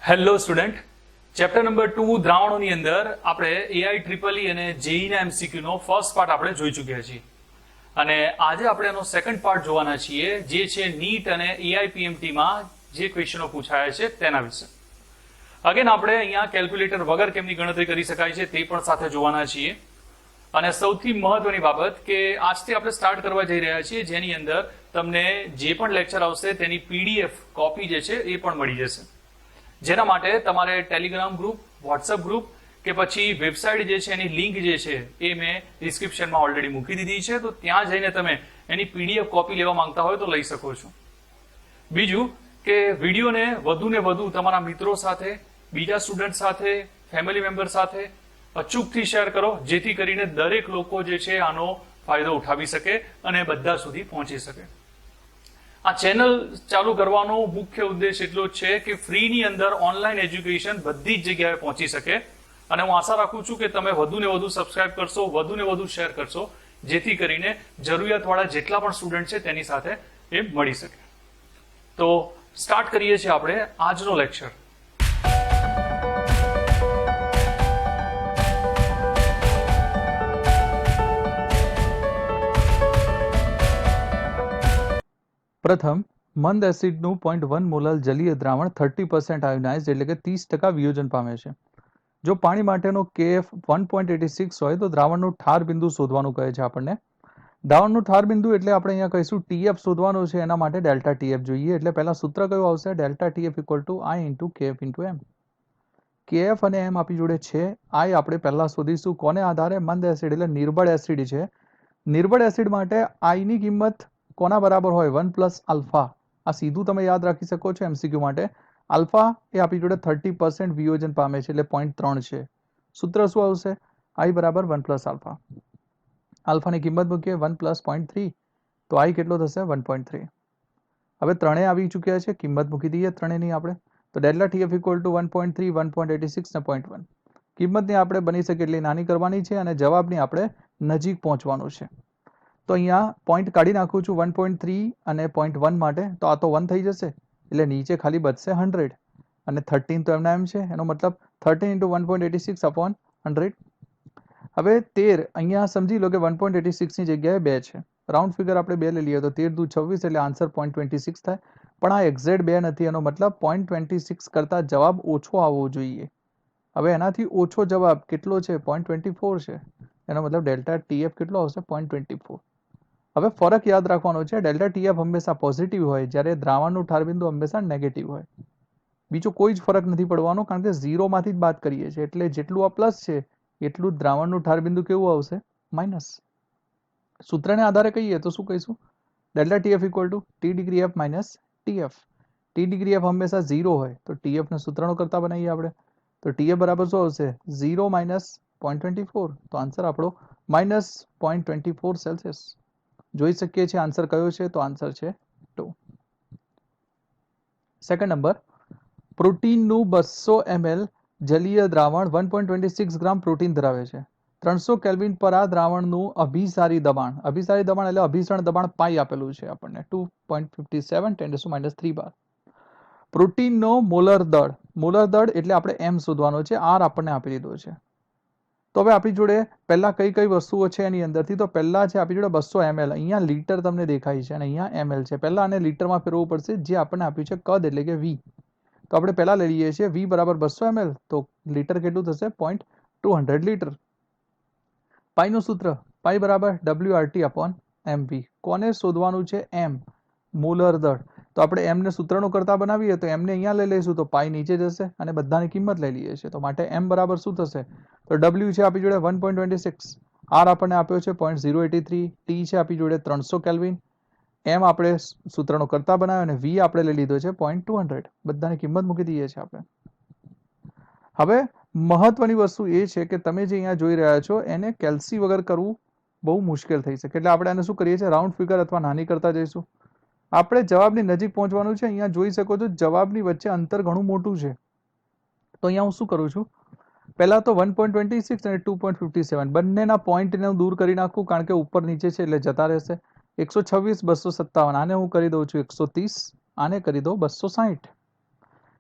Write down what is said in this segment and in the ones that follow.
Hello student, chapter number 2 દ્રાવણોની અંદર આપણે AI triple ઈ અને જેઈ ના એમસીક્યુ નો ફર્સ્ટ પાર્ટ આપણે જોઈ ચૂક્યા છીએ અને આજે આપણે એનો સેકન્ડ પાર્ટ જોવાના છીએ, જે છે નીટ અને એઆઈપીએમટી માં જે ક્વેશ્ચનો પૂછાયા છે તેના વિશે. અગેન આપણે અહીંયા કેલ્ક્યુલેટર વગર કેમની ગણતરી કરી શકાય છે તે પણ સાથે જોવાના છીએ. અને સૌથી મહત્વની બાબત કે આજથી આપણે સ્ટાર્ટ કરવા જઈ રહ્યા છીએ, જેની અંદર તમને જે પણ લેક્ચર આવશે તેની પીડીએફ કોપી જે છે એ પણ મળી જશે. જેના માટે તમારે ટેલિગ્રામ ગ્રુપ, વોટ્સઅપ ગ્રુપ કે પછી વેબસાઇટ જે છે એની લિંક જે છે એ મેં ડિસ્ક્રિપ્શનમાં ઓલરેડી મૂકી દીધી છે, તો ત્યાં જઈને તમે એની પીડીએફ કોપી લેવા માંગતા હોય તો લઈ શકો છો. બીજું કે વિડીયોને વધુ ને વધુ તમારા મિત્રો સાથે, બીજા સ્ટુડન્ટ સાથે, ફેમિલી મેમ્બર સાથે અચૂકથી શેર કરો, જેથી કરીને દરેક લોકો જે છે આનો ફાયદો ઉઠાવી શકે અને બધા સુધી પહોંચી શકે. આ ચેનલ ચાલુ કરવાનો મુખ્ય ઉદ્દેશ એટલો જ છે કે ફ્રીની અંદર ઓનલાઈન એજ્યુકેશન બધી જ જગ્યાએ પહોંચી શકે, અને હું આશા રાખું છું કે તમે વધુ ને વધુ સબસ્ક્રાઇબ કરશો, વધુ ને વધુ શેર કરશો, જેથી કરીને જરૂરિયાતવાળા જેટલા પણ સ્ટુડન્ટ છે તેની સાથે એ મળી શકે. તો સ્ટાર્ટ કરીએ છીએ આપણે આજનો લેક્ચર. પ્રથમ, મંદ એસિડનું 0.1 મોલર જલીય દ્રાવણ 30% આયોનાઇઝ્ડ એટલે કે 30% વિયોજન પામે છે. જો પાણી માટેનો KF 1.86 હોય તો દ્રાવણનું ઠાર બિંદુ શોધવાનું કહે છે આપણને. દ્રાવણનું ઠાર બિંદુ એટલે આપણે અહીંયા કહીશું TF શોધવાનું છે, એના માટે ડેલ્ટા TF જોઈએ. એટલે પહેલા સૂત્ર કયું આવશે? Delta TF equal to I into KF into M. KF અને M આપણી જોડે છે. I આપણે પહેલા શોધીશું કોને આધારે? મંદ એસિડ એટલે નિર્બળ એસિડ છે. નિર્બળ એસિડ માટે I ની કિંમત કોના બરાબર હોય? 1 પ્લસ આલ્ફા. આ સીધું તમે યાદ રાખી શકો છો એમસીક્યુ માટે. આલ્ફા એ આપણી જોડે 30% વિયોજન પામે છે એટલે 0.3 છે. સૂત્ર શું આવશે? I બરાબર 1 પ્લસ આલ્ફા. આલ્ફાની કિંમત મૂકીએ 1 પ્લસ 0.3, તો I કેટલો થશે? 1.3. હવે ત્રણેય આવી ચૂક્યા છે, કિંમત મૂકી દઈએ ત્રણેયની આપણે. તો ડેલ્ટા TF ઇક્વલ ટુ 1.3, 1.86 ને 0.1. કિંમતની આપણે બની શકે એટલી નાની કરવાની છે અને જવાબની આપણે નજીક પહોંચવાનું છે. તો અહીંયા પોઈન્ટ કાઢી નાખું છું 1.3 અને 0.1 માટે, તો આ તો 1 થઈ જશે એટલે નીચે ખાલી બચશે 100 અને 13 તો એમના એમ છે, એનો મતલબ 13 ઇન્ટુ 1.86 અપોન 100. હવે 13 અહીંયા સમજી લો કે 1.86 ની જગ્યાએ 2 છે. રાઉન્ડ ફિગર આપણે 2 લઈ લઈએ તો 13 દુ 26 એટલે આન્સર 0.26 થાય, પણ આ એક્ઝેક્ટ 2 નથી, એનો મતલબ 0.26 કરતાં જવાબ ઓછો આવવો જોઈએ. હવે એનાથી ઓછો જવાબ કેટલો છે? 0.24 છે, એનો મતલબ ડેલ્ટા TF કેટલો આવશે? 0.24. હવે ફરક યાદ રાખવાનો છે, ડેલ્ટા TF હંમેશા પોઝિટિવ હોય, જ્યારે દ્રાવણનું ઠાર બિંદુ હંમેશા નેગેટિવ હોય. બીજો કોઈ જ ફરક નથી પડવાનો, કારણ કે 0 માંથી જ બાદ કરીએ છીએ, એટલે જેટલું આ પ્લસ છે એટલું દ્રાવણનું ઠાર બિંદુ કેવું આવશે? માઇનસ. સૂત્રને આધારે કહીએ તો શું કહીશું? Delta TF equal to T degree F minus TF. T degree F હંમેશા 0 હોય તો TF ને સૂત્રનો કરતા બનાવીએ આપણે, તો TF બરાબર શું આવશે? 0 માઇનસ 0.24, તો આન્સર આપણો માઇનસ 0.24 સેલ્સિયસ. જોઈ શકીએ છીએ આન્સર કયો છે? તો આન્સર છે 2. સેકન્ડ નંબર, પ્રોટીનનું 200 ml જલીય દ્રાવણ 1.26 ગ્રામ પ્રોટીન ધરાવે છે. 300 કેલ્વિન પર આ દ્રાવણનું અભિસારી દબાણ એટલે અભિસરણ દબાણ પાઈ આપેલું છે આપણને 2.57 10⁻³ બાર. પ્રોટીનનો મોલર દળ એટલે આપણે M શોધવાનો છે, R આપણને આપી દીધો છે. તો હવે આપણી જોડે પહેલા કઈ કઈ વસ્તુઓ છે એની અંદરથી? તો પહેલા છે આપણી જોડે 200 ml. અહીંયા લીટર તમને દેખાય છે અને અહીંયા ml છે. પહેલા આને લીટરમાં ફેરવવું પડશે, જે આપણને આપ્યું છે કદ એટલે કે V. તો આપણે પહેલા લઈ લઈએ છીએ V બરાબર 200 ml, તો લીટર કેટલું થશે? 0.200 લીટર. પાઈનું સૂત્ર પાઈ બરાબર WRT અપોન MV. કોને શોધવાનું છે? M, મોલર દળ. તો આપણે M ને સૂત્રનો કરતા બનાવીએ તો M ને અહીંયા લઈ લઈશું તો પાઈ નીચે જશે અને બધાની કિંમત લઈ લઈએ છીએ, તો માટે M બરાબર શું થશે? તો W છે આપણી જોડે 1.26, R આપણને આપ્યો છે 0.083, T છે આપણી જોડે 300 કેલ્વિન, M આપણે સૂત્રનો કરતા બનાવ્યો અને V આપણે લઈ લીધો છે 0.200. બધાની કિંમત મૂકી દઈએ છીએ આપણે. હવે મહત્વની વસ્તુ એ છે કે તમે જે અહીંયા જોઈ રહ્યા છો એને કેલ્સી વગર કરવું બહુ મુશ્કેલ થઈ શકે, એટલે આપણે આને શું કરીએ છીએ? રાઉન્ડ ફિગર અથવા નાની કરતા જઈશું. આપણે જવાબની નજીક પહોંચવાનું છે. અહીંયા જોઈ શકો છો જવાબની વચ્ચે અંતર ઘણું મોટું છે, તો અહીંયા હું શું કરું છું? પહેલા તો 1.26 અને 2.57 બંનેના પોઈન્ટને હું દૂર કરી નાખું, કારણ કે ઉપર નીચે છે એટલે જતા રહેશે. 126, 257, આને હું કરી દઉં છું 130, આને કરી દઉં 260.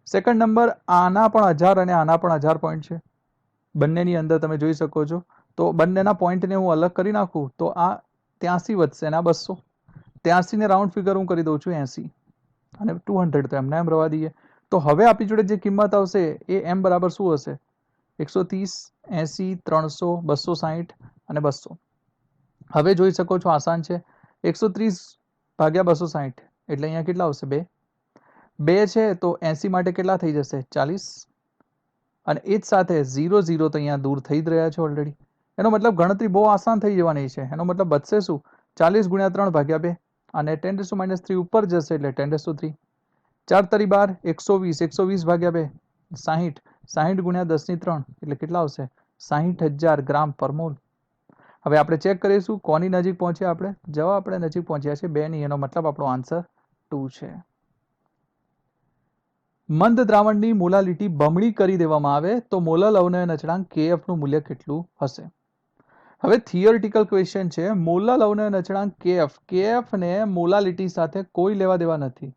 સેકન્ડ નંબર આના પણ 1000 અને આના પણ 1000 પોઈન્ટ છે. બંનેની અંદર તમે જોઈ શકો છો. તો બંનેના પોઈન્ટને હું અલગ કરી નાખું તો આ 83 વધશે અને આ 200. 83 ને રાઉન્ડ ફિગર હું કરી દઉં છું 80 અને 200 તો એમને એમ રવા દઈએ. તો હવે આપણી જોડે જે કિંમત આવશે એ એમ બરાબર શું હશે? 130, 80, 300, 260 અને 200. હવે જોઈ શકો છો આસાન છે. 130 ભાગ્યા 260 એટલે અહીંયા કેટલા આવશે? 2. 2 છે તો 80 માટે કેટલા થઈ જશે? 40. અને એ જ સાથે 0 0 તો અહીંયા દૂર થઈ જ રહ્યા છે ઓલરેડી. એનો મતલબ ગણતરી બહુ આસાન થઈ જવાની છે. એનો મતલબ બચશે શું? 40 ગુણ્યા 3 ભાગ્યા 2 અને 10⁻³ ઉપર જશે એટલે 10⁻³. 4 તરી 12, 120, 120 ભાગ્યા 2 60, 60 ગુણ્યા 10⁻³ એટલે કેટલા આવશે? 60,000 ગ્રામ પર મોલ. હવે આપણે ચેક કરીશું કોની નજીક પહોંચ્યા આપણે. જવાબ આપણે નજીક પહોંચ્યા છે 2 ની. એનો મતલબ આપણો આન્સર 2 છે. મંદ દ્રાવણની મોલાલિટી બમણી કરી દેવામાં આવે તો મોલલ અવનયન અચળાંક KF નું મૂલ્ય કેટલું હશે? હવે થિયોરિટિકલ ક્વેશ્ચન છે. મોલલ અવનયન અચળાંક KF ને મોલાલિટી સાથે કોઈ લેવા દેવા નથી.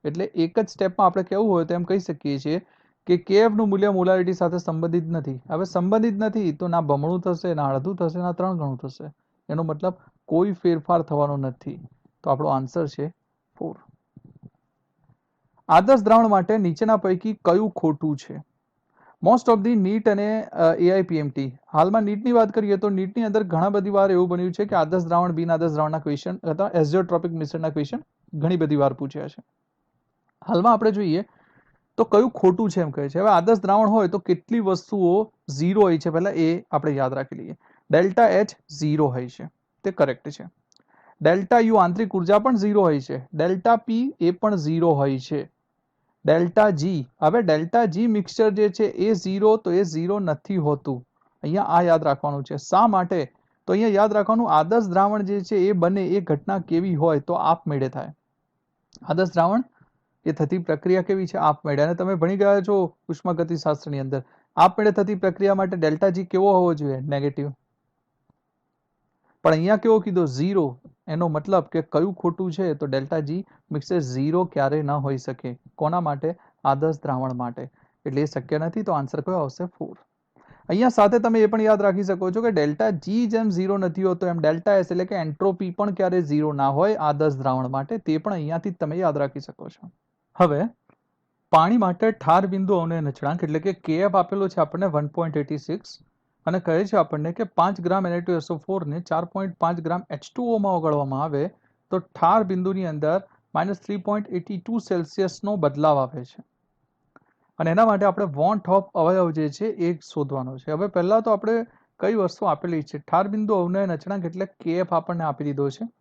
એટલે એક જ સ્ટેપમાં આપણે કહેવું હોય તો એમ કહી શકીએ છીએ કે KF નું મૂલ્ય મોલાલિટી સાથે સંબંધિત નથી. હવે સંબંધિત નથી તો ના બમણું થશે, ના અડધું થશે, ના 3 ગણું થશે. એનો મતલબ કોઈ ફેરફાર થવાનો નથી. તો આપણો આન્સર છે 4. આદર્શ દ્રાવણ માટે નીચેના પૈકી કયું ખોટું છે? મોસ્ટ ઓફ ધી નીટ અને AIPMT. હાલમાં નીટની વાત કરીએ તો નીટની અંદર ઘણા બધી વાર એવું બન્યું છે કે આદર્શ દ્રાવણ બિન આદર્શ દ્રાવણના ક્વેશ્ચન અથવા એઝિયોટ્રોપિક મિશ્રણના ક્વેશ્ચન ઘણી બધી વાર પૂછ્યા છે. હાલમાં આપણે જોઈએ તો કયું ખોટું છે એમ કહે છે. હવે આદર્શ દ્રાવણ હોય તો કેટલી વસ્તુઓ 0 હોય છે પહેલા એ આપણે યાદ રાખી લઈએ. ડેલ્ટા H 0 હોય છે, તે કરેક્ટ છે. ડેલ્ટા U આંતરિક ઉર્જા પણ 0 હોય છે. ડેલ્ટા P એ પણ 0 હોય છે. ડેલ્ટા G, હવે ડેલ્ટા G મિક્સચર જે છે એ 0 તો એ 0 નથી હોતું. અહીંયા આ યાદ રાખવાનું છે. શા માટે? તો અહીંયા યાદ રાખવાનું આદર્શ દ્રાવણ જે છે એ બને એ ઘટના કેવી હોય તો આપમેળે થાય. આદર્શ દ્રાવણ એ થતી પ્રક્રિયા કેવી છે? આપમેળે. અને તમે ભણી ગયા છો ઉષ્માગતિશાસ્ત્રની અંદર આપમેળે થતી પ્રક્રિયા માટે ડેલ્ટા G કેવો હોવો જોઈએ? નેગેટિવ. પણ અહીંયા કેવો કીધો? 0. એનો મતલબ કે કયું ખોટું છે? તો ડેલ્ટા G મિક્સર 0 ક્યારે ન હોઈ શકે. કોના માટે? આદર્શ દ્રાવણ માટે. એટલે એ શક્ય નથી. તો આન્સર કયો આવશે? 4. અહીંયા સાથે તમે એ પણ યાદ રાખી શકો છો કે ડેલ્ટા G જેમ 0 નથી હોતો એમ ડેલ્ટા S એટલે કે એન્ટ્રોપી પણ ક્યારે 0 ના હોય આદર્શ દ્રાવણ માટે. તે પણ અહીંયાથી તમે યાદ રાખી શકો છો. હવે પાણી માટે ઠાર બિંદુ અવનયન અચળાંક એટલે કે KF આપેલો છે આપણને 1.86 અને કહે છે આપણને કે 5 ગ્રામ Na2SO4 ને 4.5 ગ્રામ H2O માં ઓગાળવામાં આવે તો ઠાર બિંદુની અંદર -3.82 સેલ્સિયસનો બદલાવ આવે છે. અને એના માટે આપણે વોન્ટ ઓફ અવયવ જે છે એ શોધવાનો છે. હવે પહેલા તો આપણે કઈ વસ્તુ આપેલી છે? ઠાર બિંદુ અવનયન અચળાંક એટલે KF આપણને આપી દીધો છે.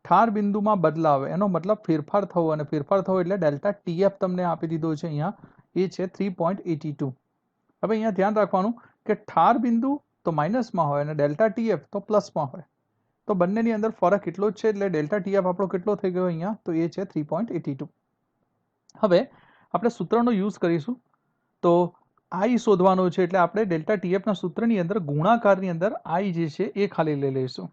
ઠાર બિંદુમાં બદલાવ એનો મતલબ ફેરફાર થવો અને ફેરફાર થવો એટલે ડેલ્ટા TF તમને આપી દીધો છે અહીંયા. એ છે 3.82. હવે અહીંયા ધ્યાન રાખવાનું કે ઠાર બિંદુ તો માઇનસમાં હોય અને ડેલ્ટા TF તો પ્લસમાં હોય. તો બંનેની અંદર ફરક એટલો જ છે એટલે ડેલ્ટા TF આપણો કેટલો થઈ ગયો અહીંયા? તો એ છે 3.82. હવે આપણે સૂત્રનો યુઝ કરીશું. તો I શોધવાનો છે એટલે આપણે ડેલ્ટા TFના સૂત્રની અંદર ગુણાકારની અંદર I જે છે એ ખાલી લઈ લઈશું.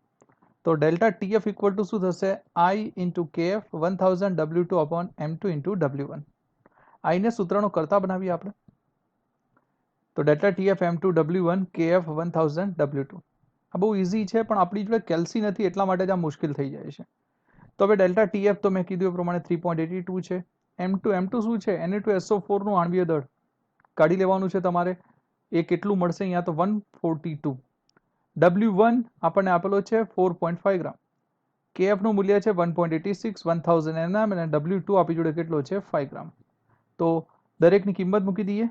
તો ડેલ્ટા TF ઇક્વલ ટુ શું થશે? I into KF 1000 W2 upon M2 into W1. I ને સૂત્રનો કરતા બનાવીએ આપણે. તો delta TF M2 W1 KF 1000 W2. આ બહુ ઇઝી છે પણ આપણી જોડે કેલ્સી નથી એટલા માટે જ આ મુશ્કેલ થઈ જાય છે. તો હવે ડેલ્ટા TF તો મેં કીધું એ પ્રમાણે 3.82 છે. M2 શું છે? Na2SO4 નું આણ્વીય દળ કાઢી લેવાનું છે તમારે. એ કેટલું મળશે અહીંયા? તો 142. W1 આપણને આપેલો છે 4.5 ગ્રામ. KF નું મૂલ્ય છે 1.86, 1000 nm અને W2 આપણી જોડે કેટલો છે? 5 ગ્રામ. તો દરેકની કિંમત મૂકી દઈએ.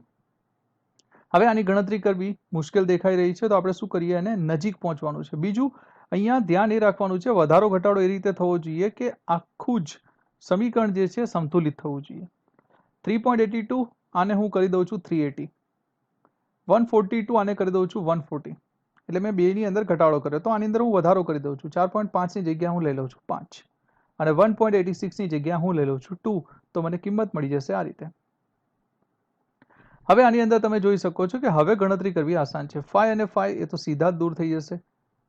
હવે આની ગણતરી કરવી મુશ્કેલ દેખાઈ રહી છે તો આપણે શું કરીએ? એને નજીક પહોંચવાનું છે. બીજું અહીંયા ધ્યાન એ રાખવાનું છે વધારો ઘટાડો એ રીતે થવો જોઈએ કે આખું જ સમીકરણ જે છે સંતુલિત થવું જોઈએ. 3.82 આને હું કરી દઉં છું 380. 142 આને કરી દઉં છું 140. એટલે મેં બેની અંદર ઘટાડો કર્યો તો આની અંદર હું વધારો કરી દઉં છું. 4.5 ની જગ્યા હું લઈ લઉં છું 5 અને 1.86 ની જગ્યા હું લઈ લઉં છું 2. તો મને કિંમત મળી જશે આ રીતે. હવે આની અંદર તમે જોઈ શકો છો કે હવે ગણતરી કરવી આસાન છે. 5 અને 5 એ તો સીધા જ દૂર થઈ જશે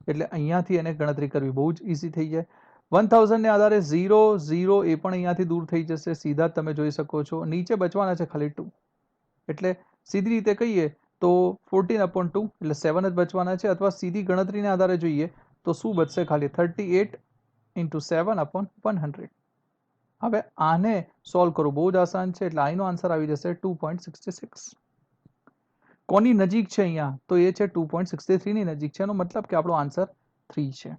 એટલે અહીંયાથી એને ગણતરી કરવી બહુ જ ઇઝી થઈ જાય. 1000 ને આધારે 0 0 એ પણ અહીંયાથી દૂર થઈ જશે. સીધા જ તમે જોઈ શકો છો. નીચે બચવાના છે ખાલી 2. એટલે સીધી રીતે કહીએ તો 14/2 એટલે 7 જ બચવાના છે, અથવા સીધી ગણતરીના આધારે જોઈએ તો શું બચશે? ખાલી 38 × 7/100. હવે આને સોલ્વ કરો, બહુ જ આસાન છે, એટલે આનો આન્સર આવી જશે 2.66. કોની નજીક છે અહીંયા? તો એ છે 2.63 ની નજીક છે, એનો મતલબ કે આપણો આન્સર 3 છે.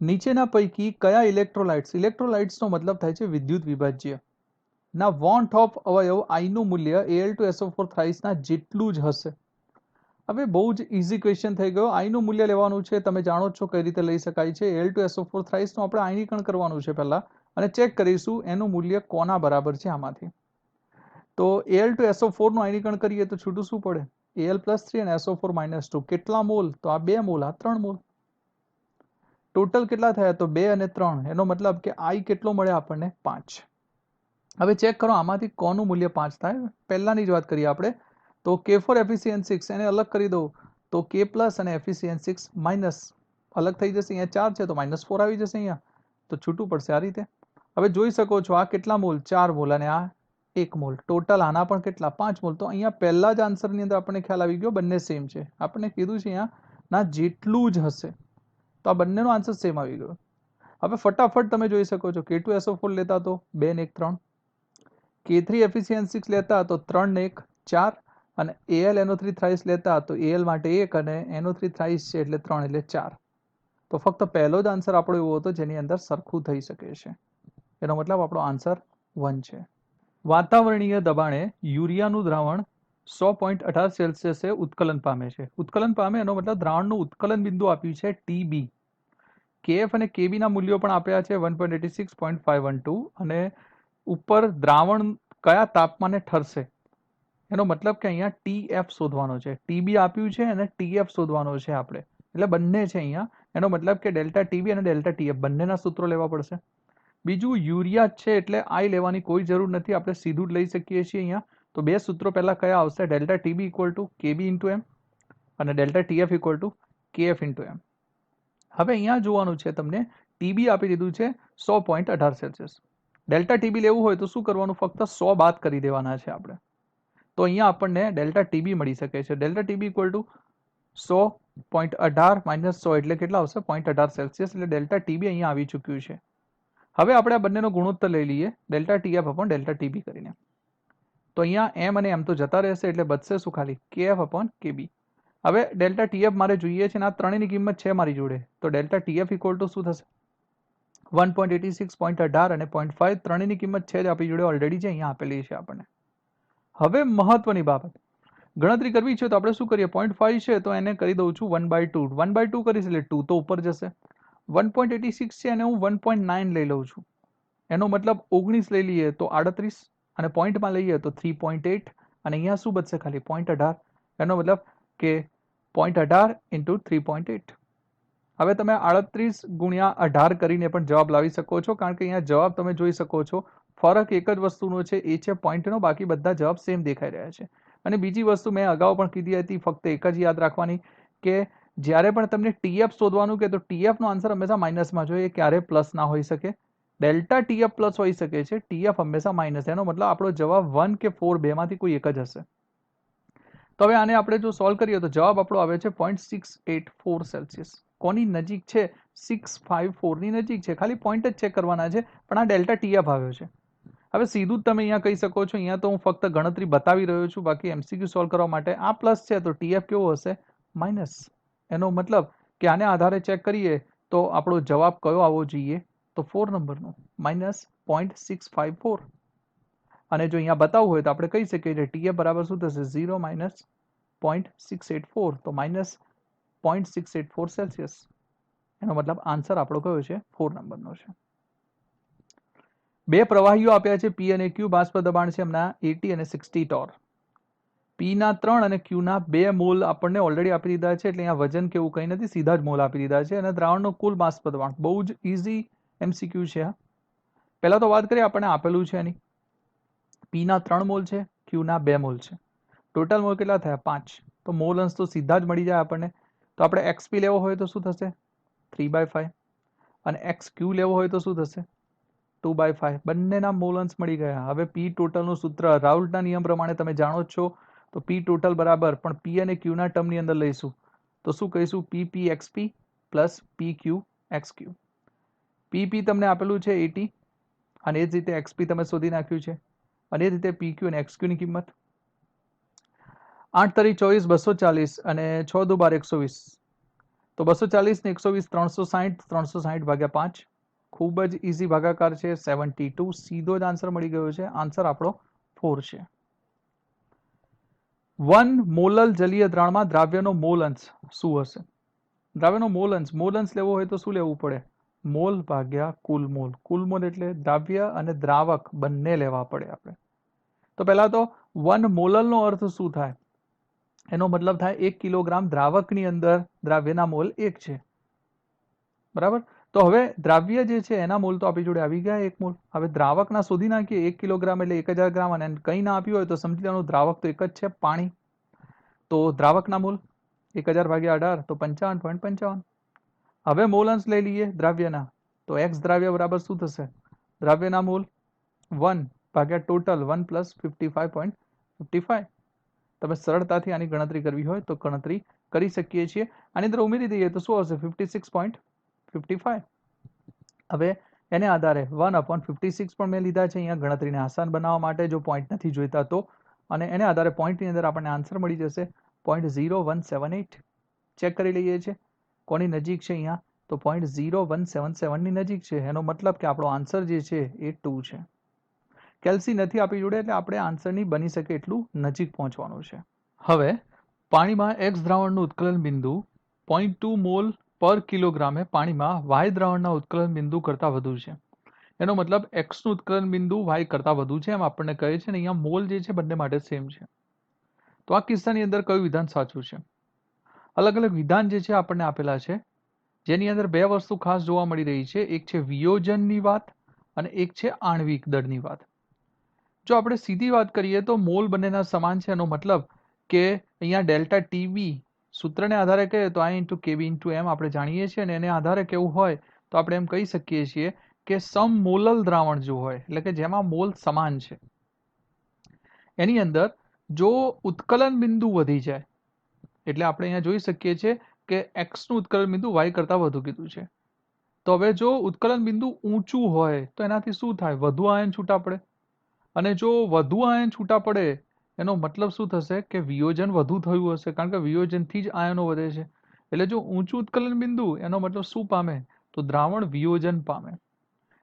નીચેના પૈકી કયા ઇલેક્ટ્રોલાઇટ્સનો મતલબ થાય છે વિદ્યુત વિભાજ્ય ના વોન્ટ ઓફ અવયવ આઈનું મૂલ્ય Al2SO4 થ્રાઇસના જેટલું જ હશે. હવે બહુ જ ઇઝી ક્વેશ્ચન થઈ ગયો. આઈનું મૂલ્ય લેવાનું છે, તમે જાણો છો કઈ રીતે લઈ શકાય છે. Al2SO4 થ્રાઇસનું આપણે આયનીકરણ કરવાનું છે પહેલા, અને ચેક કરીશું એનું મૂલ્ય કોના બરાબર છે આમાંથી. તો Al2SO4 નું આયનીકરણ કરીએ તો છૂટું શું પડે? Al+3 અને SO4 -2. કેટલા મોલ? તો આ 2 મોલ, આ 3 મોલ. ટોટલ કેટલા થયા? તો 2 અને 3. એનો મતલબ કે આઈ કેટલો મળે આપણને? 5. હવે ચેક કરો આમાંથી કોનું મૂલ્ય 5 થાય. પહેલાની જ વાત કરીએ આપણે, તો K4 FeCN6 એને અલગ કરી દો તો K+ અને FeCN6 માઇનસ અલગ થઈ જશે. અહીંયા 4 છે તો -4 આવી જશે અહીંયા, તો છૂટું પડશે આ રીતે. હવે જોઈ શકો છો આ કેટલા મોલ? 4 મોલ, અને આ 1 મોલ. ટોટલ આના પણ કેટલા? 5 મોલ. તો અહીંયા પહેલા જ આન્સરની અંદર આપણને ખ્યાલ આવી ગયો બંને સેમ છે. આપણને કીધું છે અહીંયા ના જેટલું જ હશે, તો આ બંનેનો આન્સર સેમ આવી ગયો. હવે ફટાફટ તમે જોઈ શકો છો K2SO4 લેતા તો 2 ને 1 3, K3 FeCN6 લેતા તો 3 ને 1 4, અને AlNO3 થ્રાઇસ લેતા તો Al માટે 1 અને NO3 થ્રાઇસ છે એટલે 3 એટલે 4. તો ફક્ત પહેલો જ આન્સર આપણો એવો હતો જેની અંદર સરખું થઈ શકે છે. એનો મતલબ આપણો આન્સર 1 છે. વાતાવરણીય દબાણે યુરિયાનું દ્રાવણ 100.18 સેલ્સિયસે ઉત્કલન પામે છે. ઉત્કલન પામે એનો મતલબ દ્રાવણનું ઉત્કલન બિંદુ આપ્યું છે TB. KF અને KB ના મૂલ્યો પણ આપ્યા છે 1.86, 0.512, અને ઉપર દ્રાવણ કયા તાપમાને ઠરશે. એનો મતલબ કે અહીંયા TF શોધવાનો છે. TB આપ્યું છે અને TF શોધવાનો છે આપણે, એટલે બંને છે અહીંયા. એનો મતલબ કે ΔTB અને ΔTF બંનેના સૂત્રો લેવા પડશે. બીજું યુરિયા છે એટલે આઈ લેવાની કોઈ જરૂર નથી, આપણે સીધું જ લઈ શકીએ છીએ અહીંયા. તો બે સૂત્રો પહેલા કયા આવશે? ΔTB = KB × M અને ΔTF = KF × M. હવે અહીંયા જોવાનું છે તમને, TB આપી દીધું છે 100.18 સેલ્સિયસ. ΔTB લેવું હોય તો શું કરવાનું? ફક્ત 100 બાદ કરી દેવાના છે આપણે. તો અહીંયા આપણને ΔTB મળી શકે છે. ΔTB = 100.18 - 100 એટલે કેટલા આવશે? 0.18 સેલ્સિયસ. એટલે ΔTB અહીંયા આવી ચૂક્યું છે. હવે આપણે આ બંનેનો ગુણોત્તર લઈ લઈએ ΔTF/ΔTB કરીને. તો અહીંયા M અને M તો જતા રહેશે, એટલે બચશે શું? ખાલી KF/KB. હવે ΔTF મારે જોઈએ છે, અને આ ત્રણેયની કિંમત છે મારી જોડે. તો ΔTF = શું થશે? 1.86, 0.18 અને 0.5. ત્રણેયની કિંમત છે જ આપણી જોડે, ઓલરેડી જે અહીંયા આપેલી છે આપણને. હવે મહત્વની બાબત, ગણતરી કરવી છે તો આપણે શું કરીએ? 0.5 છે તો એને કરી દઉં છું 1/2. 1/2 કરીશ એટલે 2 તો ઉપર જશે. 1.86 છે અને હું 1.9 લઈ લઉં છું. એનો મતલબ 19 લઈ લઈએ તો 38, અને પોઈન્ટમાં લઈએ તો 3.8, અને અહીંયા શું બચશે? ખાલી 0.18. એનો મતલબ કે 0.18 × 3.8. હવે તમે 38 × 18 કરીને પણ જવાબ લાવી શકો છો, કારણ કે અહીંયા જવાબ તમે જોઈ શકો છો, ફરક એક જ વસ્તુનો છે, એ છે પોઈન્ટનો. બાકી બધા જવાબ સેમ દેખાઈ રહ્યા છે. અને બીજી વસ્તુ મેં અગાઉ પણ કીધી હતી, ફક્ત એક જ યાદ રાખવાની, કે જ્યારે પણ તમને TF શોધવાનું કે તો TF નો આન્સર હંમેશા માઇનસમાં જોઈએ, ક્યારે પ્લસ ના હોઈ શકે. ΔTF પ્લસ હોઈ શકે છે, TF હંમેશા માઇનસ. એનો મતલબ આપણો જવાબ 1 કે 4 બેમાંથી કોઈ એક જ હશે. તો હવે આને આપણે જો સોલ્વ કરીએ તો જવાબ આપણો આવે છે 0.684 સેલ્સિયસ. કોની નજીક છે? 654 ની નજીક છે. ખાલી પોઈન્ટ જ ચેક કરવાના છે, પણ આ ΔTF આવ્યો છે. હવે સીધું જ તમે અહીંયા કહી શકો છો, અહીંયા તો હું ફક્ત ગણતરી બતાવી રહ્યો છું, બાકી MCQ સોલ્વ કરવા માટે. આ પ્લસ છે તો TF કેવો હશે? માઇનસ. એનો મતલબ કે આને આધારે ચેક કરીએ તો આપણો જવાબ કયો આવવો જોઈએ? તો 4 નંબરનો, -0.654. અને જો અહીંયા બતાવવું હોય તો આપણે કહી શકીએ કે TF બરાબર શું થશે? 0 - 0.684, તો -0.684 સેલ્સિયસ. એનો મતલબ આન્સર આપણો કયો છે? 4 નંબરનો છે. બે પ્રવાહીઓ આપ્યા છે P અને Q. બાષ્પ દબાણ છે એમના 80 અને 60 ટોર. P ના 3 અને Q ના 2 મોલ આપણને ઓલરેડી આપી દીધા છે, એટલે અહીંયા વજન કેવું કંઈ નથી, સીધા જ મોલ આપી દીધા છે. અને દ્રાવણનો કુલ બાષ્પ દબાણ, બહુ જ ઇઝી MCQ છે આ. પહેલા તો વાત કરીએ આપણને આપેલું છે એની. P ના 3 મોલ છે, Q ના 2 મોલ છે. ટોટલ મોલ કેટલા થયા? 5. તો મોલ અંશ તો સીધા જ મળી જાય આપણને. તો આપણે XP લેવો હોય તો શું થશે? 3/5. અને XQ લેવો હોય તો શું થશે? 2/5 બંનેના મોલ અંશ મળી ગયા. હવે પી ટોટલનું સૂત્ર રાઉલ્ટના નિયમ પ્રમાણે તમે જાણો જ છો, તો પી ટોટલ બરાબર પણ પી અને ક્યુના ટર્મની અંદર લઈશું તો શું કહીશું? પી એક્સપી પ્લસ પી ક્યુ એક્સ ક્યુ. પી તમને આપેલું છે 80 અને એ જ રીતે એક્સપી તમે શોધી નાખ્યું છે અને એ રીતે પી ક્યુ અને એક્સ ક્યુની કિંમત 8 તરી 24 240 અને 6 દુ 12 120. તો 240 ને 120 360 360 ભાગ્યા 5. ખૂબ જ ઇઝી ભાગાકાર છે 72. સીધો જ આન્સર મળી ગયો છે. આન્સર આપણો 4 છે. 1 મોલલ જલીય દ્રાવણમાં દ્રાવ્યનો મોલ અંશ શું હશે? દ્રાવ્યનો મોલ અંશ લેવો હોય તો શું લેવું પડે? મોલ ભાગ્યા કુલ મોલ. કુલ મોલ એટલે દ્રાવ્ય અને દ્રાવક બંને લેવા પડે આપણે. તો પહેલા તો 1 મોલલનો અર્થ શું થાય? એનો મતલબ થાય 1 કિલોગ્રામ દ્રાવકની અંદર દ્રાવ્યના મોલ 1 છે. બરાબર? તો હવે દ્રાવ્ય જે છે એના મોલ તો આપણી જોડે આવી ગયા 1 મોલ. હવે દ્રાવકના શોધી નાખીએ. 1 કિલોગ્રામ એટલે 1000 ગ્રામ અને કંઈ ના આપ્યું હોય તો સમજી લેવાનું દ્રાવક તો એક જ છે, પાણી. તો દ્રાવકના મોલ 1000 ભાગ્યા 18 તો 55.55. હવે મોલ અંશ લઈ લઈએ દ્રાવ્યના. તો એક્સ દ્રાવ્ય બરાબર શું થશે? દ્રાવ્યના મોલ 1 ભાગ્યા ટોટલ 1 પ્લસ 55.55. તમે સરળતાથી આની ગણતરી કરવી હોય તો ગણતરી કરી શકીએ છીએ. આની અંદર ઉમેરી દઈએ તો શું આવશે? 56.55. હવે એને આધારે 1/56 પણ મેં લીધા છે અહીંયા ગણતરીને આસાન બનાવવા માટે, જો પોઈન્ટ નથી જોઈતા તો. અને એને આધારે પોઈન્ટની અંદર આપણને આન્સર મળી જશે 0.0178. ચેક કરી લઈએ છીએ કોની નજીક છે અહીંયા, તો 0.0177ની નજીક છે. એનો મતલબ કે આપણો આન્સર જે છે એ 2 છે. કેલ્સી નથી આપણી જોડે એટલે આપણે આન્સરની બની શકે એટલું નજીક પહોંચવાનું છે. હવે પાણીમાં એક્સ દ્રાવણનું ઉત્કલન બિંદુ 0.2 મોલ પર કિલોગ્રામે પાણીમાં વાય દ્રાવણના ઉત્કલન બિંદુ કરતાં વધુ છે. એનો મતલબ એક્સનું ઉત્કલન બિંદુ વાય કરતાં વધુ છે એમ આપણને કહે છે ને અહીંયા મોલ જે છે બંને માટે સેમ છે. તો આ કિસ્સાની અંદર કયું વિધાન સાચું છે? અલગ અલગ વિધાન જે છે આપણને આપેલા છે, જેની અંદર બે વસ્તુ ખાસ જોવા મળી રહી છે. એક છે વિયોજનની વાત અને એક છે આણ્વિક દળની વાત. જો આપણે સીધી વાત કરીએ તો મોલ બંનેના સમાન છે. એનો મતલબ કે અહીંયા ડેલ્ટા ટીબી સૂત્રને આધારે કહીએ તો I × KB × M આપણે જાણીએ છીએ અને એને આધારે કેવું હોય તો આપણે એમ કહી શકીએ છીએ કે સમમોલલ દ્રાવણ જો હોય એટલે કે જેમાં મોલ સમાન છે એની અંદર જો ઉત્કલન બિંદુ વધી જાય એટલે આપણે અહીંયા જોઈ શકીએ છીએ કે એક્સનું ઉત્કલન બિંદુ વાય કરતાં વધુ કીધું છે. તો હવે જો ઉત્કલન બિંદુ ઊંચું હોય તો એનાથી શું થાય? વધુ આયન છૂટા પડે. અને જો વધુ આયન છૂટા પડે એનો મતલબ શું થશે? કે વિયોજન વધુ થયું હશે, કારણ કે વિયોજનથી જ આયનો વધે છે. એટલે જો ઊંચું ઉત્કલન બિંદુ એનો મતલબ શું પામે? તો દ્રાવણ વિયોજન પામે.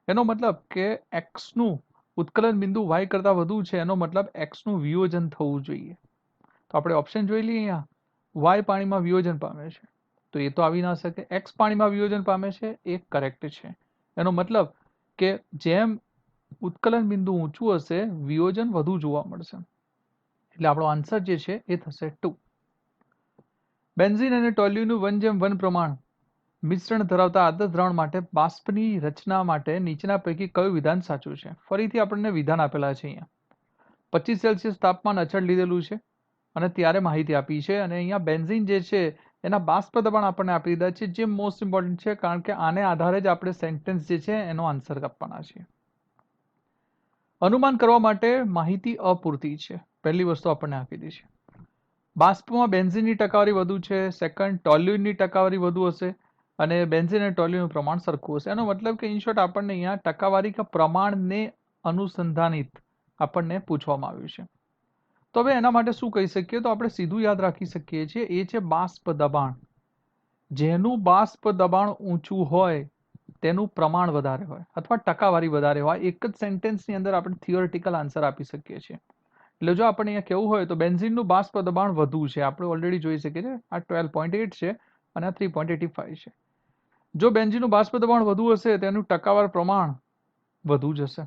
એનો મતલબ કે એક્સનું ઉત્કલન બિંદુ વાય કરતાં વધુ છે એનો મતલબ એક્સનું વિયોજન થવું જોઈએ. તો આપણે ઓપ્શન જોઈ લઈએ અહીંયા. વાય પાણીમાં વિયોજન પામે છે તો એ તો આવી ના શકે. એક્સ પાણીમાં વિયોજન પામે છે એ કરેક્ટ છે. એનો મતલબ કે જેમ ઉત્કલન બિંદુ ઊંચું હશે વિયોજન વધુ જોવા મળશે. એટલે આપણો આન્સર જે છે એ થશે 2. બેન્ઝીન અને ટોલ્યુનું 1:1 પ્રમાણ મિશ્રણ ધરાવતા આદર્શ દ્રાવણ માટે બાષ્પની રચના માટે નીચેના પૈકી કયું વિધાન સાચું છે? ફરીથી આપણને વિધાન આપેલા છે અહીંયા. 25 સેલ્સિયસ તાપમાન અચળ લીધેલું છે અને ત્યારે માહિતી આપી છે અને અહીંયા બેન્ઝીન જે છે એના બાષ્પ દબાણ આપણને આપી દીધા છે, જે મોસ્ટ ઇમ્પોર્ટન્ટ છે કારણ કે આને આધારે જ આપણે સેન્ટેન્સ જે છે એનો આન્સર આપવાના છે. અનુમાન કરવા માટે માહિતી અપૂરતી છે. પહેલી વસ્તુ આપણને આપી દીધી છે. બાષ્પમાં બેન્ઝીનની ટકાવારી વધુ છે. સેકન્ડ, ટોલ્યુઇનની ટકાવારી વધુ હશે અને બેન્ઝીન અને ટોલ્યુઇનનું પ્રમાણ સરખું હશે. એનો મતલબ કે ઇન શોર્ટ આપણને અહીંયા ટકાવારી કે પ્રમાણને અનુસંધાનિત આપણને પૂછવામાં આવ્યું છે. તો હવે એના માટે શું કહી શકીએ? તો આપણે સીધું યાદ રાખી શકીએ છીએ એ છે બાષ્પ દબાણ. જેનું બાષ્પ દબાણ ઊંચું હોય તેનું પ્રમાણ વધારે હોય અથવા ટકાવારી વધારે હોય. એક જ સેન્ટેન્સની અંદર આપણે થિયોરિટિકલ આન્સર આપી શકીએ છીએ. એટલે જો આપણે અહીંયા કેવું હોય તો બેન્ઝીનનું બાષ્પ દબાણ વધુ છે, આપણે ઓલરેડી જોઈ શકીએ છીએ આ 12.8 છે અને આ 3.85 છે. જો બેન્ઝીનનું બાષ્પ દબાણ વધુ હશે તેનું ટકાવાર પ્રમાણ વધુ જ હશે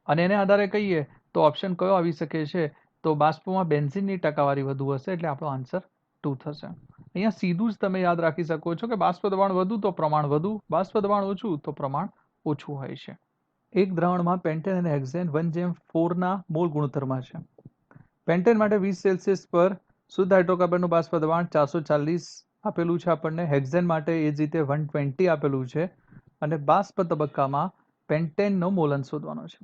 અને એને આધારે કહીએ તો ઓપ્શન કયો આવી શકે છે? તો બાષ્પમાં બેન્ઝીનની ટકાવારી વધુ હશે એટલે આપણો આન્સર 2 થશે. અહીંયા સીધું જ તમે યાદ રાખી શકો છો કે બાષ્પ દબાણ વધુ તો પ્રમાણ વધુ, બાષ્પ દબાણ ઓછું તો પ્રમાણ ઓછું હોય છે. એક દ્રાવણમાં પેન્ટેન અને હેક્ઝેન 1:4ના મોલ ગુણોત્તરમાં છે. પેન્ટેન માટે 20 સેલ્સિયસ પર શુદ્ધ હાઇડ્રોકાર્બનનું બાષ્પ દબાણ 440 આપેલું છે આપણને. હેક્ઝેન માટે એ જ રીતે 120 આપેલું છે અને બાષ્પ તબક્કામાં પેન્ટેનનો મોલન શોધવાનો છે.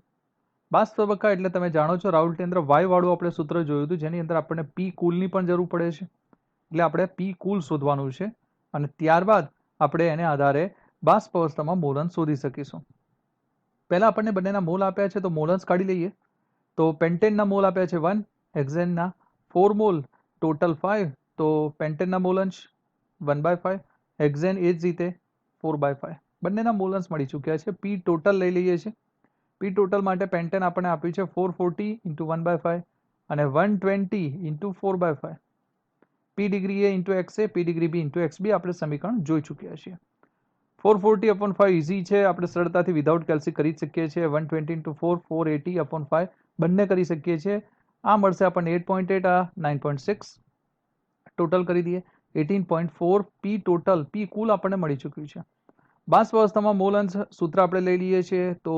બાષ્પ તબક્કા એટલે તમે જાણો છો રાહુલ કેન્દ્ર વાય વાળું આપણે સૂત્ર જોયું હતું, જેની અંદર આપણને પી કુલની પણ જરૂર પડે છે. એટલે આપણે પી કુલ શોધવાનું છે અને ત્યારબાદ આપણે એને આધારે બાષ્પ અવસ્થામાં મોલન શોધી શકીશું. પહેલા આપણને બંનેના મોલ આપ્યા છે તો મોલન્સ કાઢી લઈએ. તો પેન્ટેનના મોલ આપ્યા છે 1, હેક્ઝેનના 4 મોલ, ટોટલ 5. તો પેન્ટેનના મોલન્સ 1/5, હેક્ઝેન એ જ રીતે 4/5. બંનેના મોલન્સ મળી ચૂક્યા છે. પી ટોટલ લઈ લઈએ છીએ. પી ટોટલ માટે પેન્ટેન આપણે આપ્યું છે 440 × 1/5 અને 120 × 4/5. પી ડિગ્રી એ × એક્સ એ, પી ડિગ્રી બી × એક્સ બી આપણે સમીકરણ જોઈ ચૂક્યા છીએ. 440/5 ઇઝી છે, આપણે સરળતાથી વિધાઉટ કેલ્સી કરી શકીએ છીએ. 120 × 4 480/5 બંને કરી શકીએ છીએ. આ મળશે આપણને 8.8, આ 9.6. ટોટલ કરી દઈએ 18.4. પી ટોટલ, પી કુલ આપણને મળી ચૂક્યું છે. બાષ્પ અવસ્થામાં મોલન્સ સૂત્ર આપણે લઈ લઈએ છીએ. તો